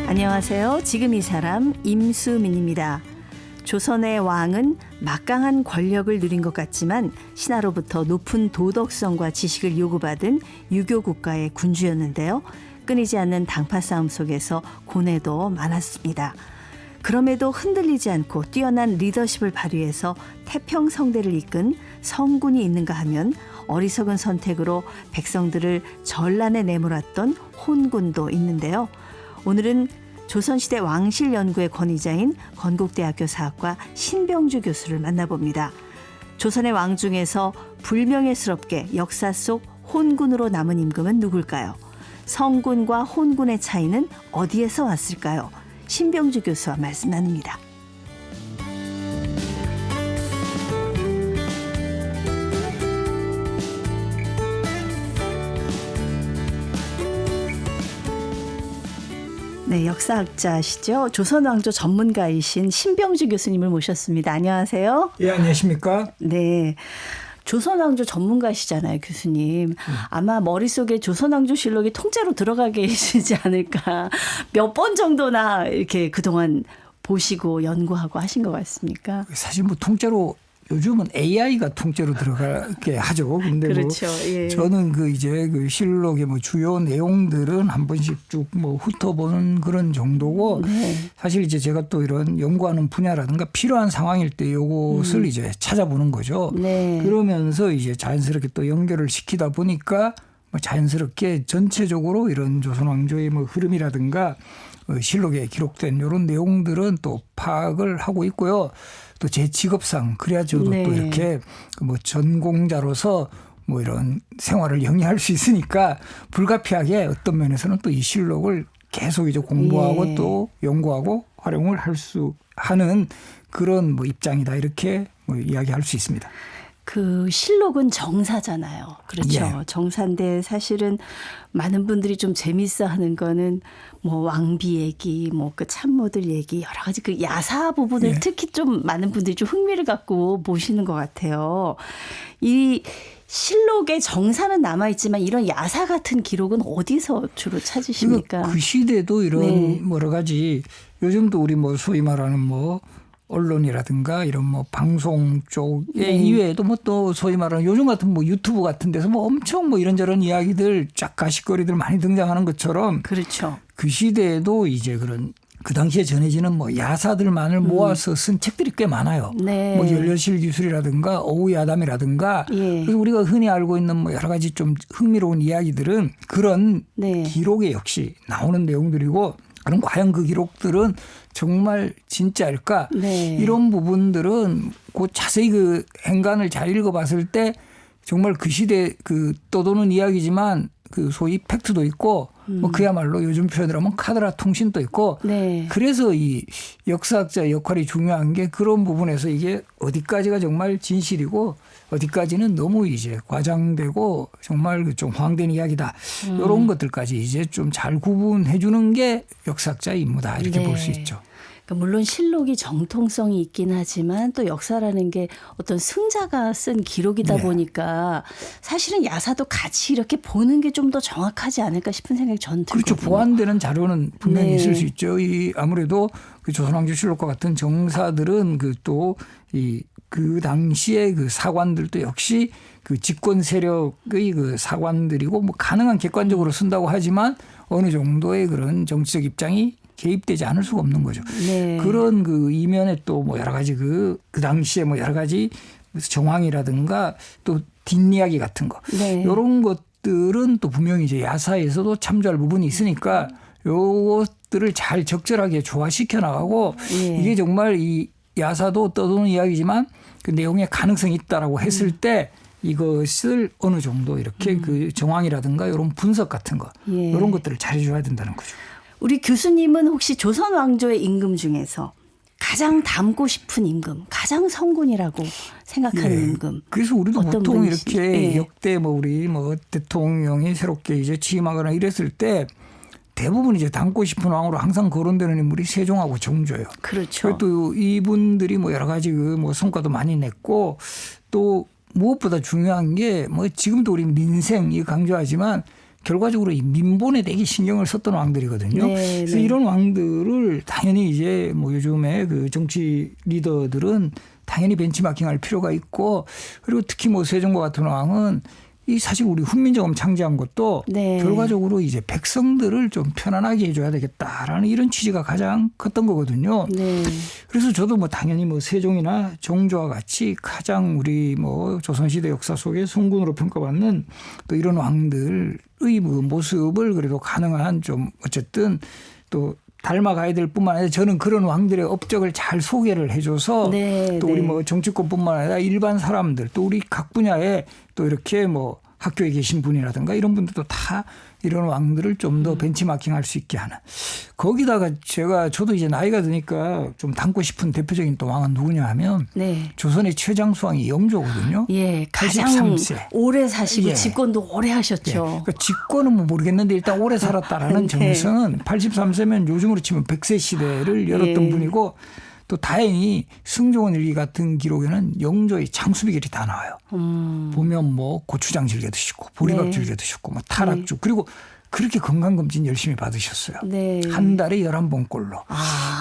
안녕하세요. 지금 이 사람 임수민입니다. 조선의 왕은 막강한 권력을 누린 것 같지만 신하로부터 높은 도덕성과 지식을 요구받은 유교 국가의 군주였는데요. 끊이지 않는 당파 싸움 속에서 고뇌도 많았습니다. 그럼에도 흔들리지 않고 뛰어난 리더십을 발휘해서 태평성대를 이끈 성군이 있는가 하면 어리석은 선택으로 백성들을 전란에 내몰았던 혼군도 있는데요. 오늘은 조선시대 왕실연구의 권위자인 건국대학교 사학과 신병주 교수를 만나봅니다. 조선의 왕 중에서 불명예스럽게 역사 속 혼군으로 남은 임금은 누굴까요? 성군과 혼군의 차이는 어디에서 왔을까요? 신병주 교수와 말씀 나눕니다. 네, 역사학자시죠. 조선왕조 전문가이신 신병주 교수님을 모셨습니다. 안녕하세요. 예, 안녕하십니까? 네. 조선왕조 전문가시잖아요, 교수님. 아마 머릿속에 조선왕조실록이 통째로 들어가 계시지 않을까. 몇 번 정도나 이렇게 그동안 보시고 연구하고 하신 것 같습니까? 사실 뭐 통째로 요즘은 AI가 통째로 들어가게 하죠. 근데 그렇죠. 뭐 예. 저는 그 실록의 뭐 주요 내용들은 한 번씩 쭉 뭐 훑어보는 그런 정도고 네. 사실 이제 제가 또 이런 연구하는 분야라든가 필요한 상황일 때 요것을 이제 찾아보는 거죠. 네. 그러면서 이제 자연스럽게 또 연결을 시키다 보니까 뭐 자연스럽게 전체적으로 이런 조선 왕조의 뭐 흐름이라든가 실록에 기록된 이런 내용들은 또 파악을 하고 있고요. 또 제 직업상 그래야 저도 네. 또 이렇게 뭐 전공자로서 뭐 이런 생활을 영위할 수 있으니까 불가피하게 어떤 면에서는 또 이 실록을 계속 이제 공부하고 예. 또 연구하고 활용을 할 수 하는 그런 뭐 입장이다 이렇게 뭐 이야기할 수 있습니다. 그 실록은 정사잖아요. 그렇죠. 예. 정사인데 사실은 많은 분들이 좀 재밌어 하는 거는 뭐 왕비 얘기, 뭐 그 참모들 얘기 여러 가지 그 야사 부분을 예. 특히 좀 많은 분들이 좀 흥미를 갖고 보시는 것 같아요. 이 실록의 정사는 남아있지만 이런 야사 같은 기록은 어디서 주로 찾으십니까? 그 시대도 이런 네. 여러 가지 요즘도 우리 뭐 소위 말하는 뭐 언론이라든가 이런 뭐 방송 쪽에 네. 이외에도 뭐 또 소위 말하는 요즘 같은 뭐 유튜브 같은 데서 뭐 엄청 뭐 이런저런 이야기들 쫙 가십거리들 많이 등장하는 것처럼 그렇죠. 그 시대에도 이제 그런 그 당시에 전해지는 뭐 야사들만을 모아서 쓴 책들이 꽤 많아요. 네. 뭐 연려실 기술이라든가 어우야담이라든가 예. 그래서 우리가 흔히 알고 있는 뭐 여러 가지 좀 흥미로운 이야기들은 그런 네. 기록에 역시 나오는 내용들이고 그럼 과연 그 기록들은 정말 진짜일까? 네. 이런 부분들은 그 자세히 그 행간을 잘 읽어봤을 때 정말 그 시대 그 떠도는 이야기지만 그 소위 팩트도 있고 뭐 그야말로 요즘 표현으로 하면 카드라 통신도 있고 네. 그래서 이 역사학자의 역할이 중요한 게 그런 부분에서 이게 어디까지가 정말 진실이고 어디까지는 너무 이제 과장되고 정말 좀 황된 이야기다. 이런 것들까지 이제 좀 잘 구분해 주는 게 역사학자의 임무다. 이렇게 네. 볼 수 있죠. 그러니까 물론 실록이 정통성이 있긴 하지만 또 역사라는 게 어떤 승자가 쓴 기록이다 네. 보니까 사실은 야사도 같이 이렇게 보는 게 좀 더 정확하지 않을까 싶은 생각이 전 들거든요. 그렇죠. 보완되는 자료는 분명히 네. 있을 수 있죠. 이 아무래도 그 조선왕조실록과 같은 정사들은 그 또 그 당시에 그 사관들도 역시 그 집권 세력의 그 사관들이고 뭐 가능한 객관적으로 쓴다고 하지만 어느 정도의 그런 정치적 입장이 개입되지 않을 수가 없는 거죠. 네. 그런 그 이면에 또 뭐 여러 가지 그 당시에 뭐 여러 가지 정황이라든가 또 뒷이야기 같은 거 네. 이런 것들은 또 분명히 이제 야사에서도 참조할 부분이 있으니까 요것들을 잘 적절하게 조화시켜 나가고 예. 이게 정말 이 야사도 떠도는 이야기지만 그 내용에 가능성이 있다라고 했을 때 이것을 어느 정도 이렇게 그 정황이라든가 이런 분석 같은 거 예. 이런 것들을 잘해줘야 된다는 거죠. 우리 교수님은 혹시 조선 왕조의 임금 중에서 가장 닮고 싶은 임금, 가장 성군이라고 생각하는 예. 임금. 그래서 우리도 어떤 보통 분이시- 이렇게 예. 역대 뭐 우리 뭐 대통령이 새롭게 이제 취임하거나 이랬을 때 대부분 이제 닮고 싶은 왕으로 항상 거론되는 인물이 세종하고 정조예요. 그렇죠. 또 이분들이 뭐 여러 가지 그 뭐 성과도 많이 냈고 또 무엇보다 중요한 게 뭐 지금도 우리 민생 이 강조하지만 결과적으로 이 민본에 되게 신경을 썼던 왕들이거든요. 네, 그래서 네. 이런 왕들을 당연히 이제 뭐 요즘에 그 정치 리더들은 당연히 벤치마킹할 필요가 있고, 그리고 특히 뭐 세종과 같은 왕은 이 사실 우리 훈민정음 창제한 것도 네. 결과적으로 이제 백성들을 좀 편안하게 해줘야 되겠다라는 이런 취지가 가장 컸던 거거든요. 네. 그래서 저도 뭐 당연히 뭐 세종이나 정조와 같이 가장 우리 뭐 조선시대 역사 속에 성군으로 평가받는 또 이런 왕들의 뭐 모습을 그래도 가능한 좀 어쨌든 또 닮아가야 될 뿐만 아니라 저는 그런 왕들의 업적을 잘 소개를 해줘서 네, 또 우리 네. 뭐 정치권뿐만 아니라 일반 사람들 또 우리 각 분야에 또 이렇게 뭐 학교에 계신 분이라든가 이런 분들도 다 이런 왕들을 좀 더 벤치마킹할 수 있게 하는. 거기다가 저도 이제 나이가 드니까 좀 닮고 싶은 대표적인 또 왕은 누구냐 하면 네. 조선의 최장수 왕이 영조거든요. 예, 가장 83세. 오래 사시고 예. 집권도 오래 하셨죠. 그러니까 직권은 뭐 모르겠는데 일단 오래 살았다라는 네. 점에서는 83세면 요즘으로 치면 100세 시대를 열었던 예. 분이고, 또 다행히 승조원 일기 같은 기록에는 영조의 장수비결이 다 나와요. 보면 뭐 고추장 즐겨 드시고 보리밥 네. 즐겨 드셨고 뭐 타락주, 그리고 그렇게 건강검진 열심히 받으셨어요. 네. 한 달에 11번꼴로.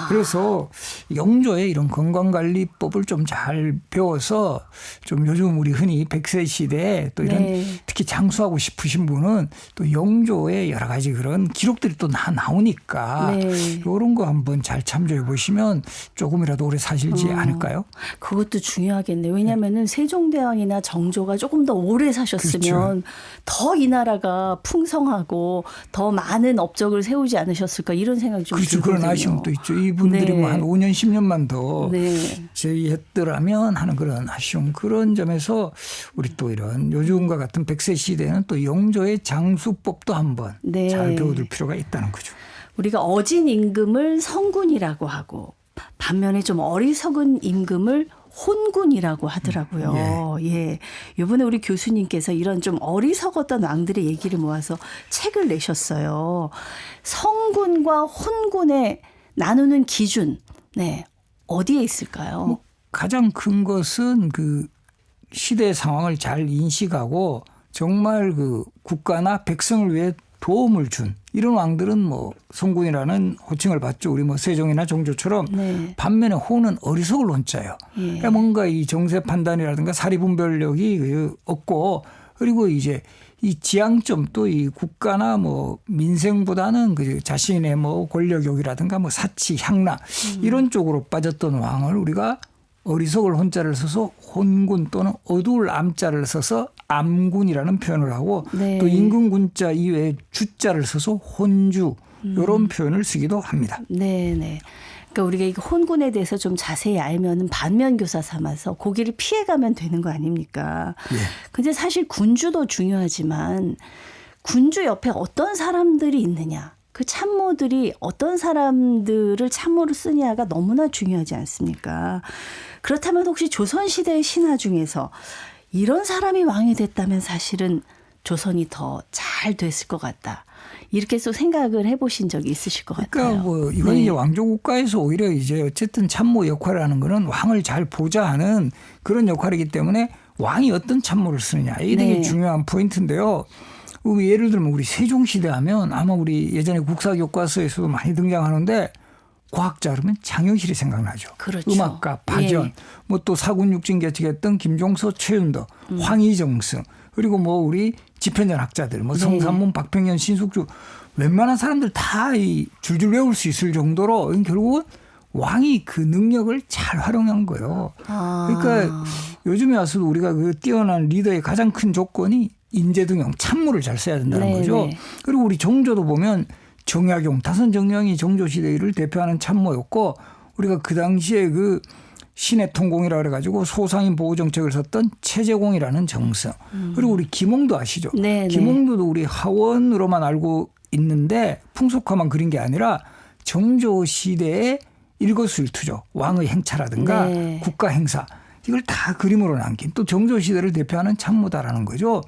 그래서 영조의 이런 건강관리법을 좀 잘 배워서 좀 요즘 우리 흔히 100세 시대에 또 이런 네. 특히 장수하고 싶으신 분은 또 영조의 여러 가지 그런 기록들이 또 나오니까 네. 이런 거 한번 잘 참조해 보시면 조금이라도 오래 사실지 않을까요? 그것도 중요하겠네요. 왜냐하면은 세종대왕이나 정조가 조금 더 오래 사셨으면 더 이 나라가 풍성하고 더 많은 업적을 세우지 않으셨을까 이런 생각이 좀 그렇죠. 들거든요. 그런 아쉬움도 있죠. 이분들이 네. 뭐 한 5년 10년만 더 네. 제의했더라면 하는 그런 아쉬움, 그런 점에서 우리 또 이런 요즘과 같은 100세 시대에는 또 영조의 장수법도 한번 네. 잘 배워둘 필요가 있다는 거죠. 우리가 어진 임금을 성군이라고 하고 반면에 좀 어리석은 임금을 혼군이라고 하더라고요. 예. 이번에 우리 교수님께서 이런 좀 어리석었던 왕들의 얘기를 모아서 책을 내셨어요. 성군과 혼군의 나누는 기준, 네. 어디에 있을까요? 뭐 가장 큰 것은 그 시대 상황을 잘 인식하고 정말 그 국가나 백성을 위해 도움을 준 이런 왕들은 뭐 성군이라는 호칭을 받죠. 우리 뭐 세종이나 정조처럼. 네. 반면에 호는 어리석을 혼자예요. 예. 그러니까 뭔가 이 정세 판단이라든가 사리 분별력이 없고, 그리고 이제 이 지향점 또 이 국가나 뭐 민생보다는 그 자신의 뭐 권력욕이라든가 뭐 사치, 향락 이런 쪽으로 빠졌던 왕을 우리가 어리석을 혼자를 써서 혼군 또는 어두울 암자를 써서 암군이라는 표현을 하고, 네. 또 임금군자 이외에 주자를 써서 혼주 이런 표현을 쓰기도 합니다. 네네. 그러니까 우리가 이 혼군에 대해서 좀 자세히 알면은 반면교사 삼아서 고기를 피해가면 되는 거 아닙니까? 예. 근데 사실 군주도 중요하지만 군주 옆에 어떤 사람들이 있느냐, 그 참모들이 어떤 사람들을 참모로 쓰냐가 너무나 중요하지 않습니까? 그렇다면 혹시 조선시대의 신하 중에서 이런 사람이 왕이 됐다면 사실은 조선이 더 잘 됐을 것 같다. 이렇게 또 생각을 해보신 적이 있으실 것 같아요. 그러니까 뭐 이건 네. 이제 왕조 국가에서 오히려 이제 어쨌든 참모 역할을 하는 거는 왕을 잘 보좌하는 그런 역할이기 때문에 왕이 어떤 참모를 쓰느냐 이게 되게 네. 중요한 포인트인데요. 예를 들면 우리 세종시대 하면 아마 우리 예전에 국사교과서에서도 많이 등장하는데 과학자 그러면 장영실이 생각나죠. 그렇죠. 음악가 박연, 예. 뭐 또 사군육진 개척했던 김종서, 최윤덕, 황희정승, 그리고 뭐 우리 집현전 학자들, 뭐 성삼문, 박평년, 신숙주, 웬만한 사람들 다 이 줄줄 외울 수 있을 정도로 결국은 왕이 그 능력을 잘 활용한 거예요. 그러니까 요즘에 와서도 우리가 그 뛰어난 리더의 가장 큰 조건이 인재등용, 참모를 잘 써야 된다는 네, 거죠. 네. 그리고 우리 정조도 보면 정약용, 다선정령이 정조시대를 대표하는 참모였고, 우리가 그 당시에 그 신의 통공이라 그래가지고 소상인 보호 정책을 썼던 최재공이라는 정승. 그리고 우리 김홍도 아시죠? 네, 김홍도도 우리 하원으로만 알고 있는데 풍속화만 그린 게 아니라 정조 시대의 일거수일투족, 왕의 행차라든가 네. 국가 행사 이걸 다 그림으로 남긴 또 정조 시대를 대표하는 참모다라는 거죠.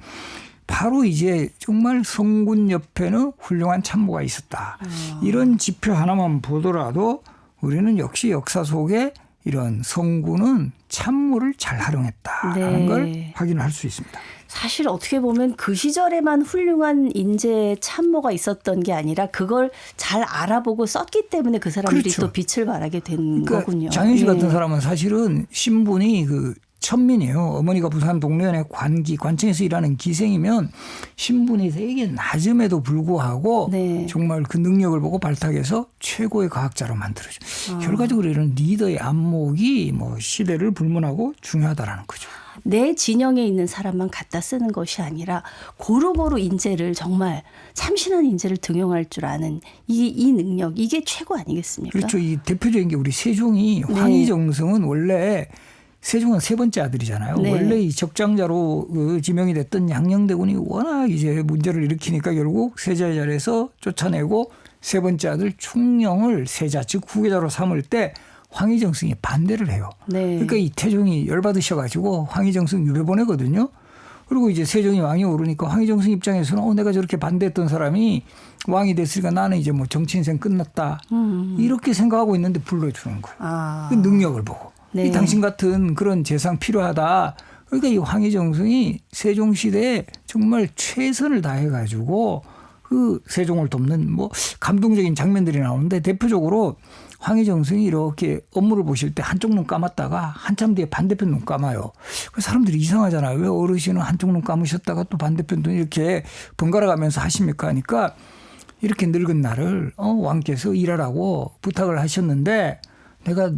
바로 이제 정말 성군 옆에는 훌륭한 참모가 있었다. 이런 지표 하나만 보더라도 우리는 역시 역사 속에 이런 성군은 참모를 잘 활용했다라는 네. 걸 확인할 수 있습니다. 사실 어떻게 보면 그 시절에만 훌륭한 인재 참모가 있었던 게 아니라 그걸 잘 알아보고 썼기 때문에 그 사람들이 그렇죠. 또 빛을 발하게 된 그러니까 거군요. 장현 씨 예. 같은 사람은 사실은 신분이 그 천민이에요. 어머니가 부산 동래원의 관청에서 일하는 기생이면 신분이 되게 낮음에도 불구하고 네. 정말 그 능력을 보고 발탁해서 최고의 과학자로 만들어줘. 결과적으로 이런 리더의 안목이 뭐 시대를 불문하고 중요하다라는 거죠. 내 진영에 있는 사람만 갖다 쓰는 것이 아니라 고루고루 인재를 정말 참신한 인재를 등용할 줄 아는 이 능력 이게 최고 아니겠습니까? 그렇죠. 이 대표적인 게 우리 세종이 네. 황희정성은 원래 세종은 세 번째 아들이잖아요. 네. 원래 이 적장자로 그 지명이 됐던 양녕대군이 워낙 이제 문제를 일으키니까 결국 세자의 자리에서 쫓아내고 세 번째 아들 충녕을 세자 즉 후계자로 삼을 때 황희정승이 반대를 해요. 네. 그러니까 이 태종이 열받으셔가지고 황희정승 유배 보내거든요. 그리고 이제 세종이 왕이 오르니까 황희정승 입장에서는 내가 저렇게 반대했던 사람이 왕이 됐으니까 나는 이제 뭐 정치 인생 끝났다. 이렇게 생각하고 있는데 불러주는 거예요. 아. 그 능력을 보고. 네. 이 당신 같은 그런 재상 필요하다. 그러니까 이 황희정승이 세종시대에 정말 최선을 다해가지고 그 세종을 돕는 뭐 감동적인 장면들이 나오는데 대표적으로 황희정승이 이렇게 업무를 보실 때 한쪽 눈 감았다가 한참 뒤에 반대편 눈 감아요. 그 사람들이 이상하잖아요. 왜 어르신은 한쪽 눈 감으셨다가 또 반대편 눈 이렇게 번갈아 가면서 하십니까 하니까 이렇게 늙은 나를 왕께서 일하라고 부탁을 하셨는데 내가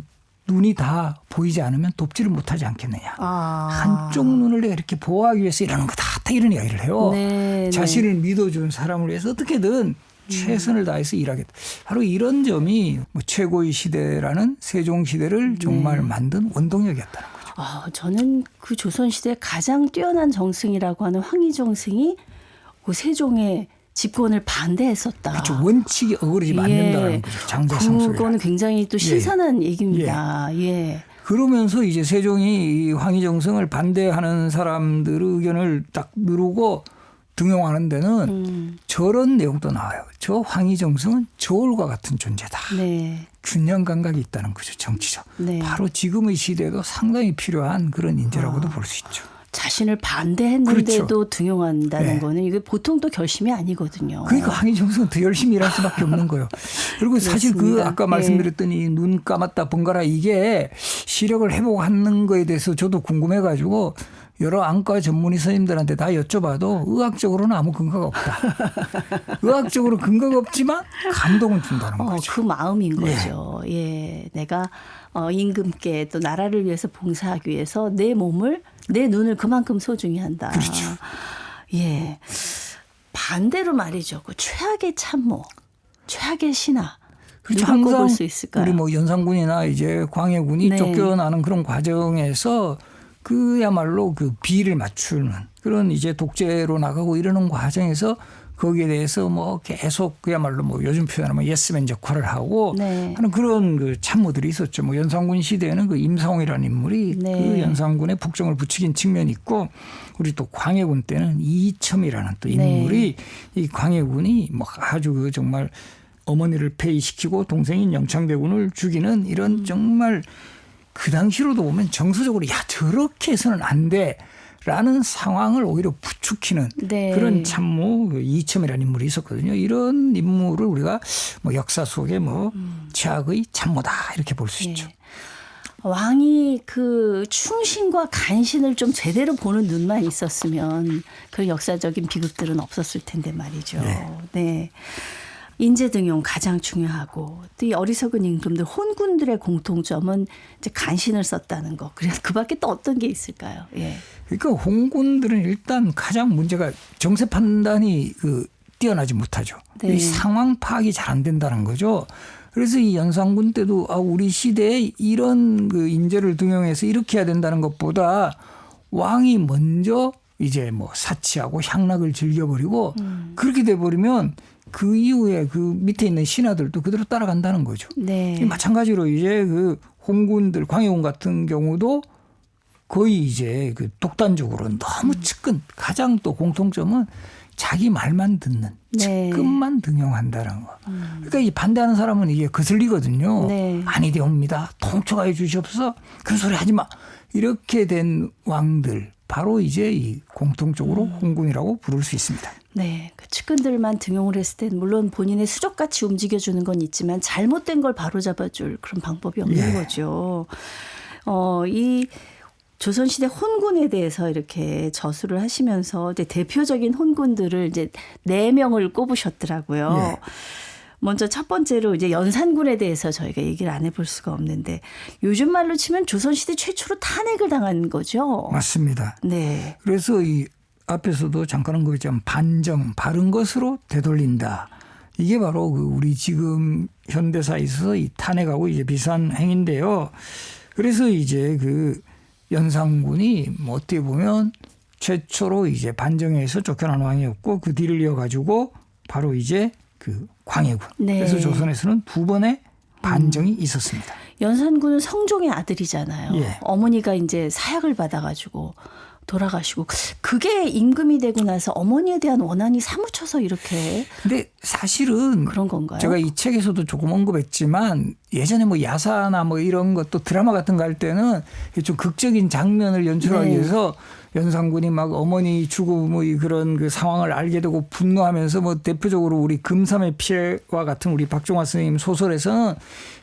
눈이 다 보이지 않으면 돕지를 못하지 않겠느냐. 한쪽 눈을 내가 이렇게 보호하기 위해서 일하는 거다. 다 이런 이야기를 해요. 네, 자신을 믿어준 사람을 위해서 어떻게든 최선을 다해서 일하겠다. 바로 이런 점이 뭐 최고의 시대라는 세종시대를 정말 만든 원동력이었다는 거죠. 저는 그 조선시대 가장 뛰어난 정승이라고 하는 황희정승이 그 세종의 집권을 반대했었다. 그렇죠. 원칙이 어그러지면 안 된다는 거죠. 장대상 소리. 그거는 굉장히 또 신선한 얘기입니다. 예. 그러면서 이제 세종이 이 황희정승을 반대하는 사람들의 의견을 딱 누르고 등용하는 데는 저런 내용도 나와요. 저 황희정승은 저울과 같은 존재다. 네. 균형 감각이 있다는 거죠. 정치적. 네. 바로 지금의 시대에도 상당히 필요한 그런 인재라고도 볼 수 있죠. 자신을 반대했는데도 그렇죠. 등용한다는 네. 거는 이게 보통 또 결심이 아니거든요. 그러니까 황희정승은 더 열심히 일할 수밖에 없는 거예요. 그리고 사실 그 그렇습니다. 아까 말씀드렸던 이 눈 감았다 번갈아 이게 시력을 회복하는 거에 대해서 저도 궁금해가지고 여러 안과 전문의 선생님들한테 다 여쭤봐도 의학적으로는 아무 근거가 없다. 의학적으로 근거가 없지만 감동을 준다는 거죠. 그 마음인 거죠. 예, 내가 임금께 또 나라를 위해서 봉사하기 위해서 내 몸을 내 눈을 그만큼 소중히 한다. 그렇죠. 예. 반대로 말이죠. 그 최악의 참모, 최악의 신하. 그렇죠. 누가 항상 꼽을 수 있을까요? 우리 뭐 연산군이나 이제 광해군이 네. 쫓겨나는 그런 과정에서 그야말로 그 비를 맞추는 그런 이제 독재로 나가고 이러는 과정에서 거기에 대해서 뭐 계속 그야말로 뭐 요즘 표현하면 예스맨 역할을 하고 네. 하는 그런 그 참모들이 있었죠. 뭐 연산군 시대에는 그 임상홍이라는 인물이 네. 그 연산군의 북정을 부추긴 측면이 있고 우리 또 광해군 때는 이첨이라는 또 인물이 이 광해군이 뭐 아주 그 정말 어머니를 폐위시키고 동생인 영창대군을 죽이는 이런 정말 그 당시로도 보면 정서적으로 야 저렇게 해서는 안 돼라는 상황을 오히려 부추기는 네. 그런 참모 이첨이라는 인물이 있었거든요. 이런 인물을 우리가 뭐 역사 속에 뭐 최악의 참모다 이렇게 볼 수 있죠. 왕이 그 충신과 간신을 좀 제대로 보는 눈만 있었으면 그런 역사적인 비극들은 없었을 텐데 말이죠. 네. 인재 등용 가장 중요하고 또 이 어리석은 임금들 혼군들의 공통점은 이제 간신을 썼다는 거. 그래서 그밖에 또 어떤 게 있을까요? 예. 그러니까 홍군들은 일단 가장 문제가 정세 판단이 뛰어나지 못하죠. 네. 이 상황 파악이 잘 안 된다는 거죠. 그래서 이 연산군 때도 우리 시대에 이런 그 인재를 등용해서 이렇게 해야 된다는 것보다 왕이 먼저 이제 뭐 사치하고 향락을 즐겨버리고 그렇게 돼버리면 그 이후에 그 밑에 있는 신하들도 그대로 따라간다는 거죠. 네. 마찬가지로 이제 그 홍군들, 광해군 같은 경우도 거의 이제 그 독단적으로 너무 측근, 가장 또 공통점은 자기 말만 듣는 네. 측근만 등용한다는 거. 그러니까 이 반대하는 사람은 이게 거슬리거든요. 네. 아니되옵니다. 통촉하여 주시옵소서. 그런 소리 하지 마. 이렇게 된 왕들 바로 이제 이 공통적으로 혼군이라고 부를 수 있습니다. 네, 그 측근들만 등용을 했을 땐 물론 본인의 수족같이 움직여주는 건 있지만 잘못된 걸 바로잡아줄 그런 방법이 없는 거죠. 이 조선시대 혼군에 대해서 이렇게 저술을 하시면서 이제 대표적인 혼군들을 이제 4명을 꼽으셨더라고요. 예. 먼저 첫 번째로 이제 연산군에 대해서 저희가 얘기를 안 해볼 수가 없는데 요즘 말로 치면 조선시대 최초로 탄핵을 당한 거죠. 맞습니다. 네. 그래서 이 앞에서도 잠깐 언급했지만 반정, 바른 것으로 되돌린다. 이게 바로 그 우리 지금 현대사에 있어서 이 탄핵하고 이제 비슷한 행위인데요. 그래서 이제 그 연산군이 뭐 어떻게 보면 최초로 이제 반정에서 쫓겨난 왕이었고 그 뒤를 이어가지고 바로 이제 그 광해군. 네. 그래서 조선에서는 2번의 반정이 있었습니다. 연산군은 성종의 아들이잖아요. 예. 어머니가 이제 사약을 받아가지고 돌아가시고 그게 임금이 되고 나서 어머니에 대한 원한이 사무쳐서 이렇게 근데 사실은 그런 건가요? 제가 이 책에서도 조금 언급했지만 예전에 뭐 야사나 뭐 이런 것도 드라마 같은 거 할 때는 좀 극적인 장면을 연출하기 네. 위해서 연산군이 막 어머니 죽음의 그런 그 상황을 알게 되고 분노하면서 뭐 대표적으로 우리 금삼의 피해와 같은 우리 박종화 선생님 소설에서는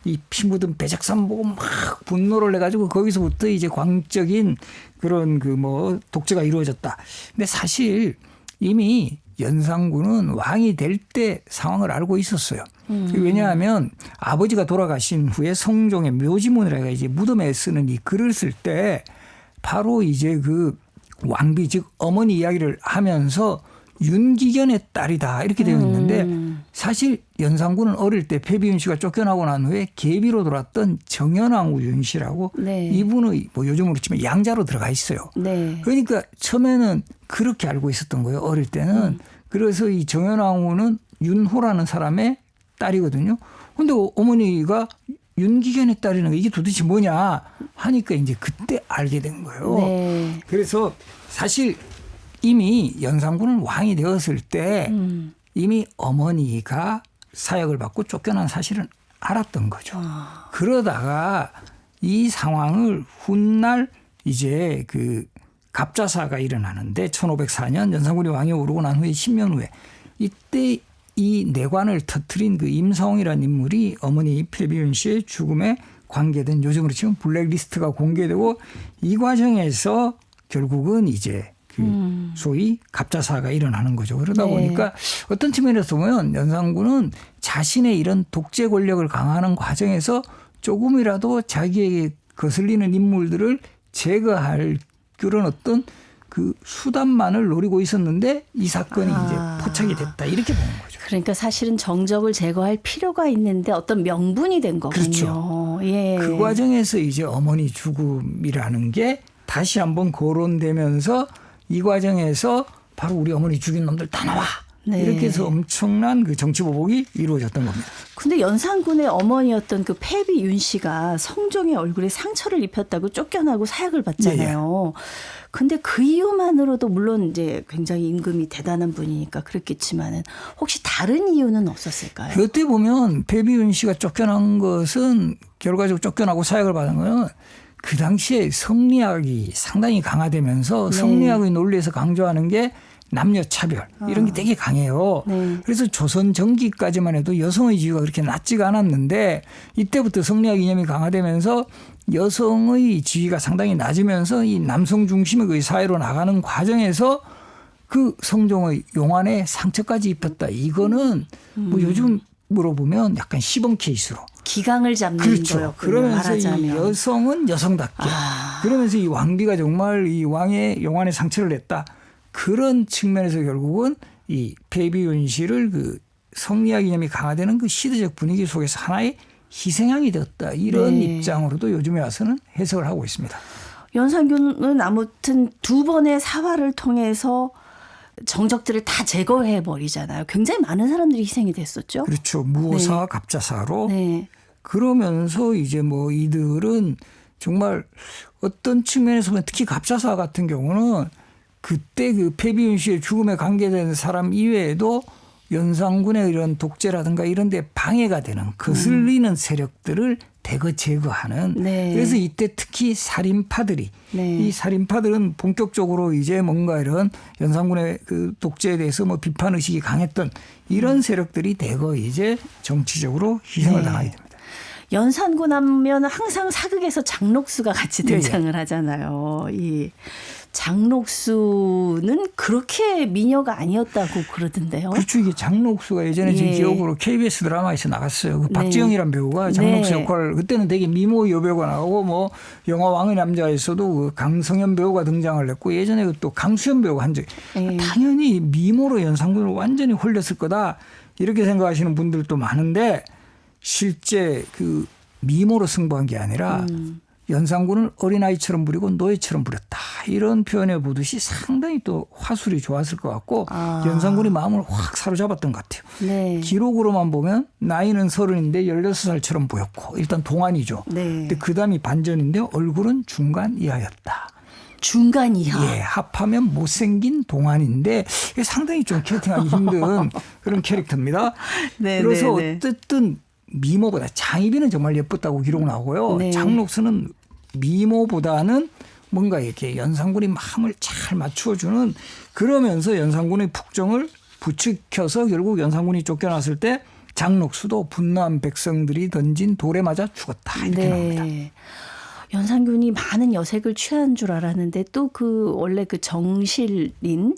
이 피 묻은 배작산 보고 막 분노를 해가지고 거기서부터 이제 광적인 그런 그 뭐 독재가 이루어졌다. 근데 사실 이미 연산군은 왕이 될 때 상황을 알고 있었어요. 왜냐하면 아버지가 돌아가신 후에 성종의 묘지문이라가 이제 무덤에 쓰는 이 글을 쓸 때 바로 이제 그 왕비 즉 어머니 이야기를 하면서 윤기견의 딸이다 이렇게 되어 있는데 사실 연산군은 어릴 때 패비윤 씨가 쫓겨나고 난 후에 계비로 돌았던 정연왕후 윤 씨라고 네. 이분의 뭐 요즘으로 치면 양자로 들어가 있어요. 네. 그러니까 처음에는 그렇게 알고 있었던 거예요. 어릴 때는. 그래서 이 정연왕후는 윤호라는 사람의 딸이거든요. 근데 어머니가 윤기견의 딸이라는 게 이게 도대체 뭐냐 하니까 이제 그때 알게 된 거예요. 네. 그래서 사실 이미 연산군은 왕이 되었을 때 이미 어머니가 사역을 받고 쫓겨난 사실은 알았던 거죠. 그러다가 이 상황을 훗날 이제 그 갑자사가 일어나는데 1504년 연산군이 왕에 오르고 난 후에 10년 후에 이때 이 내관을 터뜨린 그 임사홍이라는 인물이 어머니 패비윤 씨의 죽음에 관계된 요즘으로 치면 블랙리스트가 공개되고 이 과정에서 결국은 이제 그 소위 갑자사가 일어나는 거죠. 그러다 네. 보니까 어떤 측면에서 보면 연산군은 자신의 이런 독재 권력을 강화하는 과정에서 조금이라도 자기에게 거슬리는 인물들을 제거할 그런 어떤 그 수단만을 노리고 있었는데 이 사건이 이제 포착이 됐다 이렇게 보는 거죠. 그러니까 사실은 정적을 제거할 필요가 있는데 어떤 명분이 된 거군요. 그렇죠. 예. 그 과정에서 이제 어머니 죽음이라는 게 다시 한번 거론되면서 이 과정에서 바로 우리 어머니 죽인 놈들 다 나와. 네. 이렇게 해서 엄청난 그 정치보복이 이루어졌던 겁니다. 근데 연산군의 어머니였던 그 패비 윤 씨가 성종의 얼굴에 상처를 입혔다고 쫓겨나고 사약을 받잖아요. 근데 그 이유만으로도 물론 이제 굉장히 임금이 대단한 분이니까 그랬겠지만은 혹시 다른 이유는 없었을까요? 그때 보면 패비윤 씨가 쫓겨난 것은 결과적으로 쫓겨나고 사약을 받은 거는 그 당시에 성리학이 상당히 강화되면서 네. 성리학의 논리에서 강조하는 게 남녀 차별 이런 게 되게 강해요. 네. 그래서 조선 전기까지만 해도 여성의 지위가 그렇게 낮지가 않았는데 이때부터 성리학 이념이 강화되면서 여성의 지위가 상당히 낮으면서 이 남성 중심의 그 사회로 나가는 과정에서 그 성종의 용안에 상처까지 입혔다. 이거는 뭐 요즘으로 보면 약간 시범 케이스로. 기강을 잡는 그렇죠. 거였군요. 그러면서 이 말하자면. 여성은 여성답게. 그러면서 이 왕비가 정말 이 왕의 용안에 상처를 냈다. 그런 측면에서 결국은 이 패비윤 씨를 그 성리학 이념이 강화되는 그 시대적 분위기 속에서 하나의 희생양이 되었다. 이런 네. 입장으로도 요즘에 와서는 해석을 하고 있습니다. 연산군은 아무튼 2번의 사화를 통해서 정적들을 다 제거해 버리잖아요. 굉장히 많은 사람들이 희생이 됐었죠. 그렇죠. 무오사와 갑자사로. 네. 그러면서 이제 뭐 이들은 정말 어떤 측면에서 보면 특히 갑자사 같은 경우는 그때 그 패비윤 씨의 죽음에 관계된 사람 이외에도 연산군의 이런 독재라든가 이런 데 방해가 되는 거슬리는 세력들을 대거 제거하는 네. 그래서 이때 특히 살인파들이 네. 이 살인파들은 본격적으로 이제 뭔가 이런 연산군의 그 독재에 대해서 뭐 비판 의식이 강했던 이런 세력들이 대거 이제 정치적으로 희생을 네. 당하게 됩니다. 연산군 하면 항상 사극에서 장록수가 같이 네, 등장을 하잖아요. 이 장록수는 그렇게 미녀가 아니었다고 그러던데요. 그렇죠. 이게 장록수가 예전에 제 예. 기억으로 KBS 드라마에서 나갔어요. 그 네. 박지영이란 배우가 장록수 네. 역할을 그때는 되게 미모 여배우가 나오고 뭐 영화 왕의 남자에서도 그 강성현 배우가 등장을 했고 예전에 또 강수현 배우가 한 적이 예. 당연히 미모로 연산군을 완전히 홀렸을 거다 이렇게 생각하시는 분들도 많은데 실제 그 미모로 승부한 게 아니라 연산군을 어린아이처럼 부리고 노예처럼 부렸다. 이런 표현을 보듯이 상당히 또 화술이 좋았을 것 같고 연산군이 마음을 확 사로잡았던 것 같아요. 네. 기록으로만 보면 나이는 30인데 16살처럼 보였고 일단 동안이죠. 네. 근데 그다음이 반전인데 얼굴은 중간 이하였다. 중간 이하. 예, 합하면 못생긴 동안인데 이게 상당히 좀 캐스팅하기 힘든 그런 캐릭터입니다. 네, 그래서 네, 네. 어쨌든 미모보다 장희빈은 정말 예뻤다고 기록 나오고요. 네. 장록수는 미모보다는 뭔가 이렇게 연산군이 마음을 잘 맞추어주는 그러면서 연산군의 북정을 부추겨서 결국 연산군이 쫓겨났을 때 장록수도 분노한 백성들이 던진 돌에 맞아 죽었다 이렇게 나옵니다. 연산군이 많은 여색을 취한 줄 알았는데 또 그 원래 그 정실인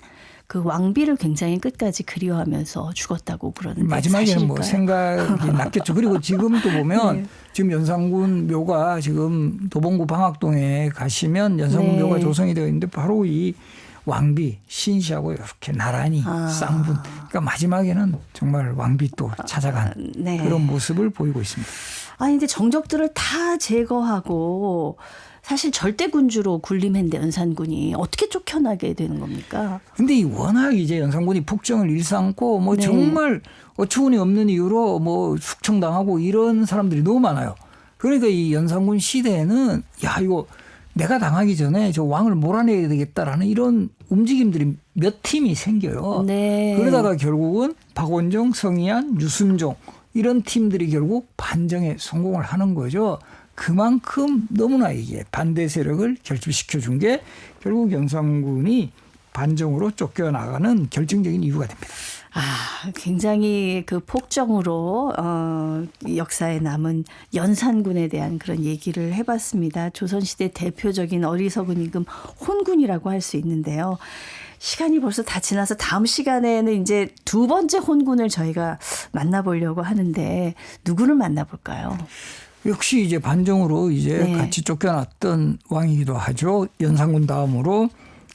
그 왕비를 굉장히 끝까지 그리워하면서 죽었다고 그러는데 마지막에는 뭐 사실일까요? 생각이 났겠죠. 그리고 지금도 보면 네. 지금 연산군 묘가 지금 도봉구 방학동에 가시면 연산군 네. 묘가 조성이 되어 있는데 바로 이 왕비 신씨하고 이렇게 나란히 쌍분. 그러니까 마지막에는 정말 왕비 또 찾아간 네. 그런 모습을 보이고 있습니다. 아니 근데 정적들을 다 제거하고 사실 절대군주로 군림했는데 연산군이 어떻게 쫓겨나게 되는 겁니까? 근데 이 워낙 이제 연산군이 북정을 일삼고 뭐 네. 정말 어처구니 없는 이유로 뭐 숙청당하고 이런 사람들이 너무 많아요. 그러니까 이 연산군 시대에는 야 이거 내가 당하기 전에 저 왕을 몰아내야 되겠다라는 이런 움직임들이 몇 팀이 생겨요. 네. 그러다가 결국은 박원종, 성희안, 유순종 이런 팀들이 결국 반정에 성공을 하는 거죠. 그만큼 너무나 이게 반대 세력을 결집시켜 준 게 결국 연산군이 반정으로 쫓겨나가는 결정적인 이유가 됩니다. 굉장히 그 폭정으로 역사에 남은 연산군에 대한 그런 얘기를 해봤습니다. 조선시대 대표적인 어리석은 임금 혼군이라고 할 수 있는데요. 시간이 벌써 다 지나서 다음 시간에는 이제 두 번째 혼군을 저희가 만나보려고 하는데 누구를 만나볼까요? 역시 이제 반정으로 이제 네. 같이 쫓겨났던 왕이기도 하죠. 연산군 다음으로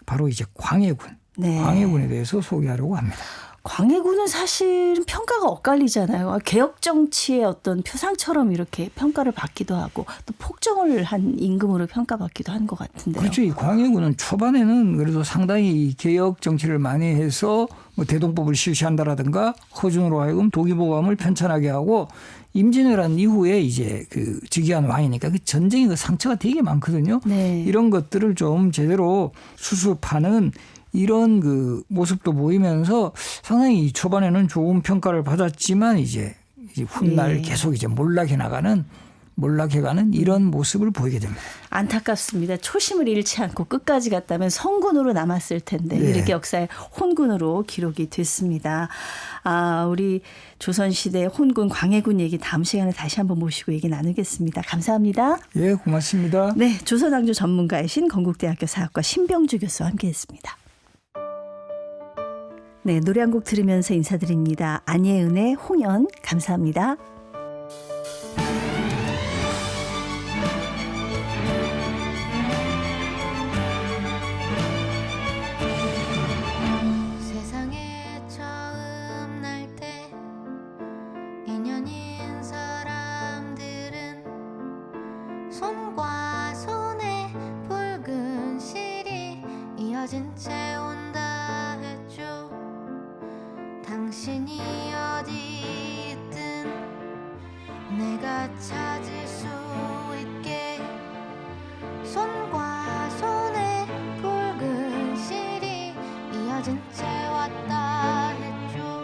바로 이제 광해군. 네. 광해군에 대해서 소개하려고 합니다. 광해군은 사실은 평가가 엇갈리잖아요. 개혁 정치의 어떤 표상처럼 이렇게 평가를 받기도 하고 또 폭정을 한 임금으로 평가받기도 한 것 같은데요. 그렇죠. 이 광해군은 초반에는 그래도 상당히 개혁 정치를 많이 해서 뭐 대동법을 실시한다라든가 허준으로 하여금 도기보감을 편찬하게 하고 임진왜란 이후에 이제 그 즉위한 왕이니까 그 전쟁의 그 상처가 되게 많거든요. 네. 이런 것들을 좀 제대로 수습하는 이런 그 모습도 보이면서 상당히 초반에는 좋은 평가를 받았지만 이제 훗날 계속 이제 몰락해가는 이런 모습을 보이게 됩니다. 안타깝습니다. 초심을 잃지 않고 끝까지 갔다면 성군으로 남았을 텐데 네. 이렇게 역사의 혼군으로 기록이 됐습니다. 우리 조선시대 혼군 광해군 얘기 다음 시간에 다시 한번 모시고 얘기 나누겠습니다. 감사합니다. 예, 고맙습니다. 네, 조선왕조 전문가이신 건국대학교 사학과 신병주 교수와 함께했습니다. 네, 노래 한 곡 들으면서 인사드립니다. 안예은의 홍연 감사합니다. 세상에 처음 날 때 인연인 사람들은 손과 손에 붉은 실이 이어진 채 온다 했죠. 당신이 어디 있든 내가 찾을 수 있게 손과 손에 붉은 실이 이어진 채 왔다 했죠.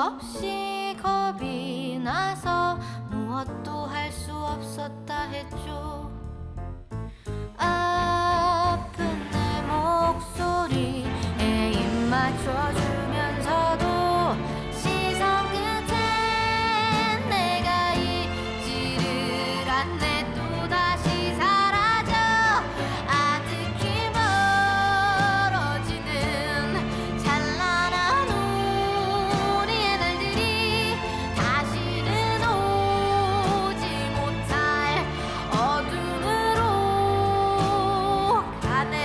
없이 겁이 나서 무엇도 할 수 없었다 했죠. 아픈 내 목소리에 입 맞춰주면서도 시선 끝엔 내가 있지를 않네. 또다시 사라져 아득히 멀어지는 찬란한 우리의 날들이 다시는 오지 못할 어둠으로 가네.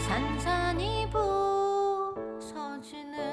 산산이 부서지는